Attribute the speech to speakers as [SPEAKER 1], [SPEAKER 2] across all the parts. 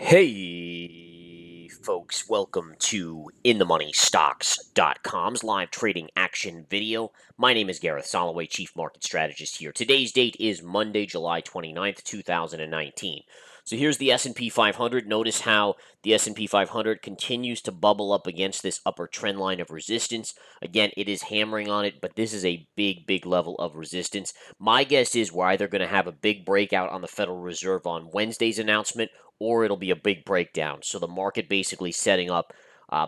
[SPEAKER 1] Hey, folks, welcome to InTheMoneyStocks.com's live trading action video. My name is Gareth Soloway, Chief Market Strategist here. Today's date is Monday, July 29th, 2019. So here's the S&P 500. Notice how the S&P 500 continues to bubble up against this upper trend line of resistance. Again, it is hammering on it, but this is a big level of resistance. My guess is we're either going to have a big breakout on the Federal Reserve on Wednesday's announcement, or it'll be a big breakdown. So the market basically setting up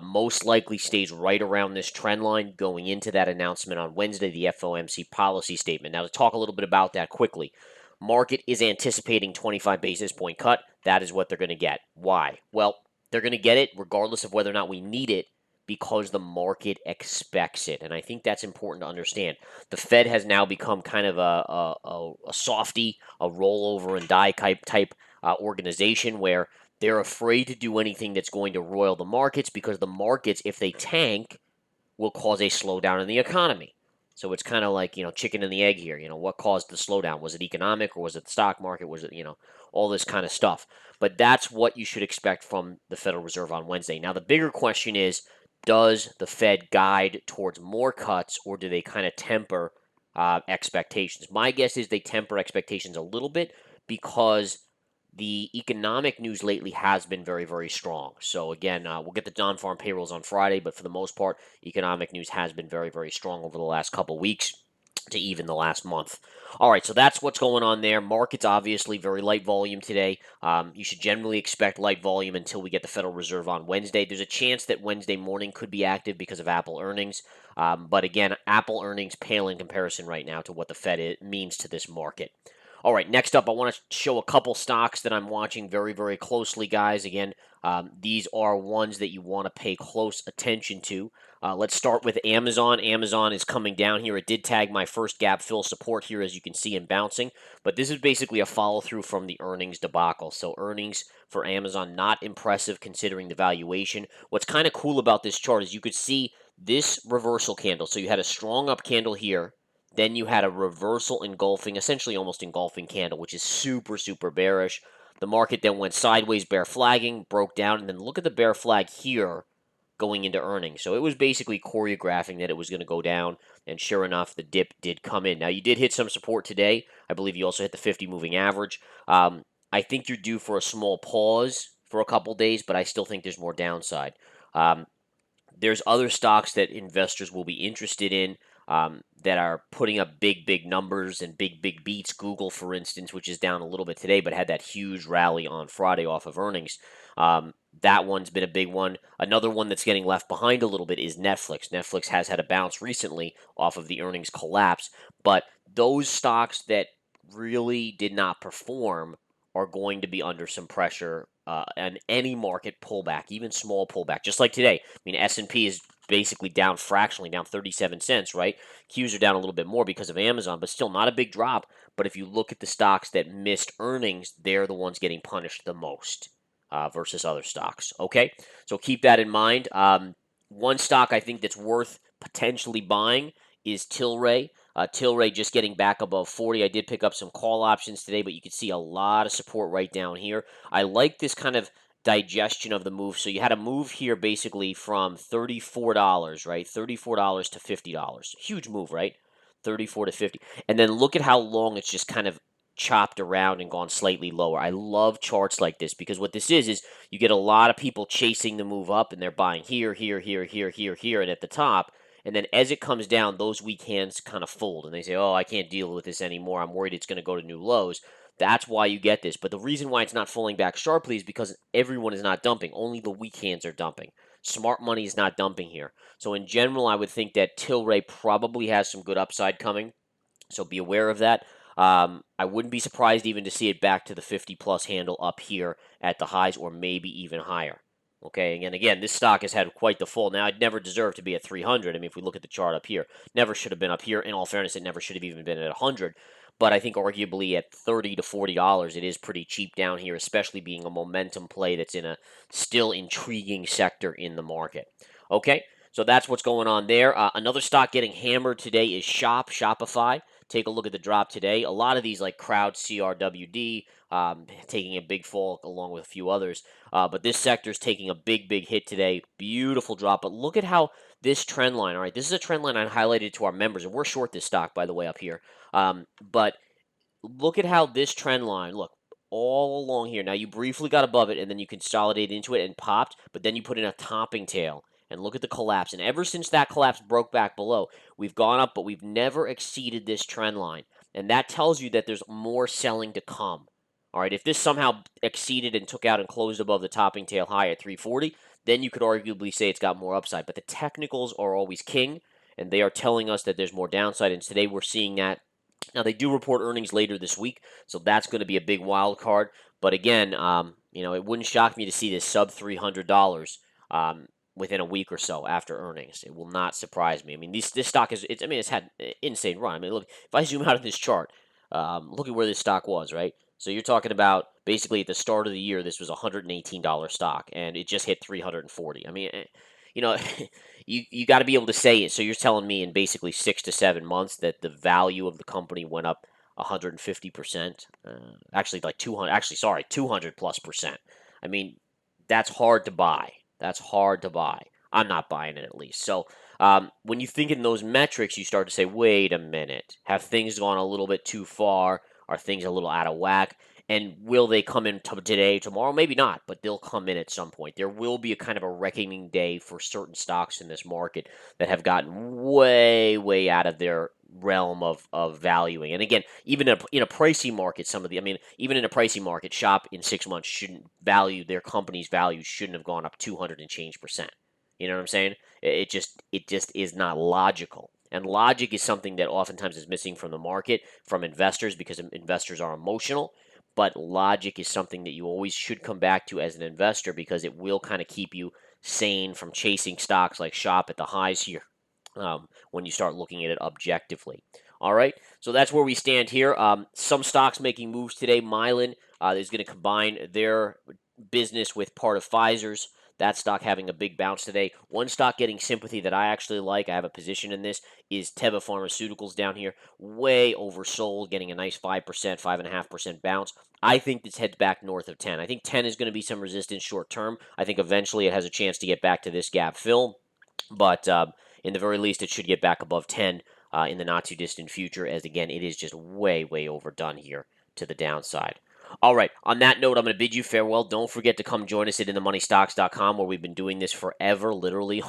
[SPEAKER 1] most likely stays right around this trend line going into that announcement on Wednesday, the FOMC policy statement. Now, to talk a little bit about that quickly, market is anticipating 25 basis point cut. That is what they're going to get. Why? Well, they're going to get it regardless of whether or not we need it because the market expects it. And I think that's important to understand. The Fed has now become kind of a softy, a rollover and die type organization where they're afraid to do anything that's going to roil the markets because the markets, if they tank, will cause a slowdown in the economy. So it's kind of like, chicken and the egg here. What caused the slowdown? Was it economic or was it the stock market? Was it, all this kind of stuff? But that's what you should expect from the Federal Reserve on Wednesday. Now, the bigger question is, does the Fed guide towards more cuts or do they kind of temper expectations? My guess is they temper expectations a little bit because the economic news lately has been very strong. So again, we'll get the non-farm payrolls on Friday, but for the most part, economic news has been very strong over the last couple weeks to even the last month. All right, so that's what's going on there. Markets obviously very light volume today. You should generally expect light volume until we get the Federal Reserve on Wednesday. There's a chance that Wednesday morning could be active because of Apple earnings. But again, Apple earnings pale in comparison right now to what the Fed means to this market. All right, next up, I want to show a couple stocks that I'm watching very closely, guys. Again, these are ones that you want to pay close attention to. Let's start with Amazon. Amazon is coming down here. It did tag my first gap fill support here, as you can see, in bouncing. But this is basically a follow-through from the earnings debacle. So earnings for Amazon, not impressive considering the valuation. What's kind of cool about this chart is you could see this reversal candle. So you had a strong up candle here. Then you had a reversal engulfing, essentially almost engulfing candle, which is super bearish. The market then went sideways, bear flagging, broke down, and then look at the bear flag here going into earnings. So it was basically choreographing that it was going to go down, and sure enough, the dip did come in. Now, you did hit some support today. I believe you also hit the 50 moving average. I think you're due for a small pause for a couple days, but I still think there's more downside. There's other stocks that investors will be interested in that are putting up big numbers and big beats. Google, for instance, which is down a little bit today, but had that huge rally on Friday off of earnings. That one's been a big one. Another one that's getting left behind a little bit is Netflix. Netflix has had a bounce recently off of the earnings collapse, but those stocks that really did not perform are going to be under some pressure and any market pullback, even small pullback, just like today. I mean, S&P is basically down fractionally, down 37 cents, right? Qs are down a little bit more because of Amazon, but still not a big drop. But if you look at the stocks that missed earnings, they're the ones getting punished the most versus other stocks, okay? So keep that in mind. One stock I think that's worth potentially buying is TLRY. TLRY just getting back above 40. I did pick up some call options today, but you can see a lot of support right down here. I like this kind of digestion of the move. So you had a move here basically from $34, right? $34 to $50. Huge move, right? 34 to 50. And then look at how long it's just kind of chopped around and gone slightly lower. I love charts like this because what this is you get a lot of people chasing the move up and they're buying here, and at the top. And then as it comes down, those weak hands kind of fold and they say, oh, I can't deal with this anymore. I'm worried it's going to go to new lows. That's why you get this. But the reason why it's not falling back sharply is because everyone is not dumping. Only the weak hands are dumping. Smart money is not dumping here. So in general, I would think that Tilray probably has some good upside coming. So be aware of that. I wouldn't be surprised even to see it back to the 50-plus handle up here at the highs or maybe even higher. Okay, and again, this stock has had quite the fall. Now, it never deserved to be at 300. I mean, if we look at the chart up here, never should have been up here. In all fairness, it never should have even been at 100. But I think arguably at $30 to $40, it is pretty cheap down here, especially being a momentum play that's in a still intriguing sector in the market. Okay, so that's what's going on there. Another stock getting hammered today is Shopify. take a look at the drop today. A lot of these, like Crowd CRWD, taking a big fall along with a few others. But this sector is taking a big hit today. Beautiful drop. But look at how this trend line, all right, this is a trend line I highlighted to our members, and we're short this stock, by the way, up here. But look at how this trend line, look, all along here. Now, you briefly got above it, and then you consolidated into it and popped, but then you put in a topping tail. And look at the collapse. And ever since that collapse broke back below, we've gone up, but we've never exceeded this trend line. And that tells you that there's more selling to come. All right, if this somehow exceeded and took out and closed above the topping tail high at 340, then you could arguably say it's got more upside. But the technicals are always king, and they are telling us that there's more downside. And today we're seeing that. Now, they do report earnings later this week, so that's going to be a big wild card. But again, it wouldn't shock me to see this sub $300 within a week or so after earnings. It will not surprise me. I mean, this stock it's had an insane run. I mean, look, if I zoom out of this chart, look at where this stock was, right? So you're talking about basically at the start of the year, this was a $118 stock, and it just hit 340. I mean, you know, you got to be able to say it. So you're telling me in basically 6 to 7 months that the value of the company went up 150%, actually like 200, actually, sorry, 200 plus percent. I mean, that's hard to buy. That's hard to buy. I'm not buying it, at least. So when you think in those metrics, you start to say, wait a minute, have things gone a little bit too far? Are things a little out of whack? And will they come in today, tomorrow? Maybe not, but they'll come in at some point. There will be a kind of a reckoning day for certain stocks in this market that have gotten way out of their realm of valuing. And again, even in a pricey market, even in a pricey market, Shop in 6 months shouldn't value their company's value shouldn't have gone up 200 and change percent. You know what I'm saying? It just is not logical. And logic is something that oftentimes is missing from the market, from investors, because investors are emotional. But logic is something that you always should come back to as an investor, because it will kind of keep you sane from chasing stocks like Shop at the highs here when you start looking at it objectively. All right, so that's where we stand here. Some stocks making moves today. Mylan is going to combine their business with part of Pfizer's. That stock having a big bounce today. One stock getting sympathy that I actually like, I have a position in this, is Teva Pharmaceuticals down here. Way oversold, getting a nice 5%, 5.5% bounce. I think this heads back north of 10. I think 10 is going to be some resistance short term. I think eventually it has a chance to get back to this gap fill. But in the very least, it should get back above 10 in the not too distant future, as again, it is just way overdone here to the downside. All right, on that note, I'm going to bid you farewell. Don't forget to come join us at InTheMoneyStocks.com, where we've been doing this forever, literally.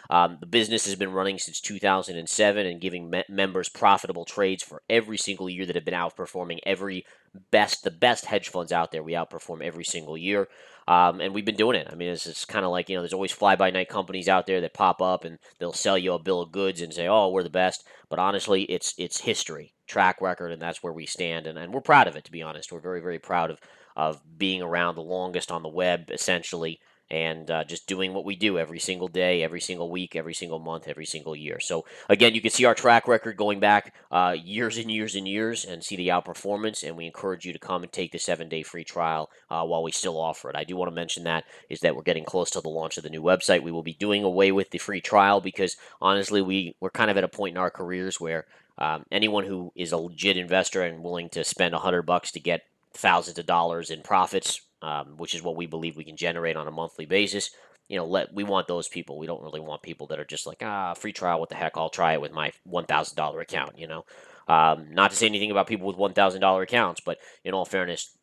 [SPEAKER 1] The business has been running since 2007 and giving members profitable trades for every single year that have been outperforming the best hedge funds out there. We outperform every single year. And we've been doing it. I mean, it's kind of like, there's always fly-by-night companies out there that pop up and they'll sell you a bill of goods and say, oh, we're the best. But honestly, it's history, track record, and that's where we stand. And we're proud of it, to be honest. We're very proud of being around the longest on the web, essentially, and just doing what we do every single day, every single week, every single month, every single year. So, again, you can see our track record going back years and years and see the outperformance, and we encourage you to come and take the 7-day free trial while we still offer it. I do want to mention that we're getting close to the launch of the new website. We will be doing away with the free trial because, honestly, we're kind of at a point in our careers where anyone who is a legit investor and willing to spend $100 to get thousands of dollars in profits, which is what we believe we can generate on a monthly basis, we want those people. We don't really want people that are just like, free trial, what the heck, I'll try it with my $1,000 account, Not to say anything about people with $1,000 accounts, but in all fairness,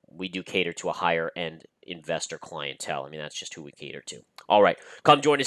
[SPEAKER 1] we do cater to a higher end investor clientele. I mean, that's just who we cater to. All right, come join us.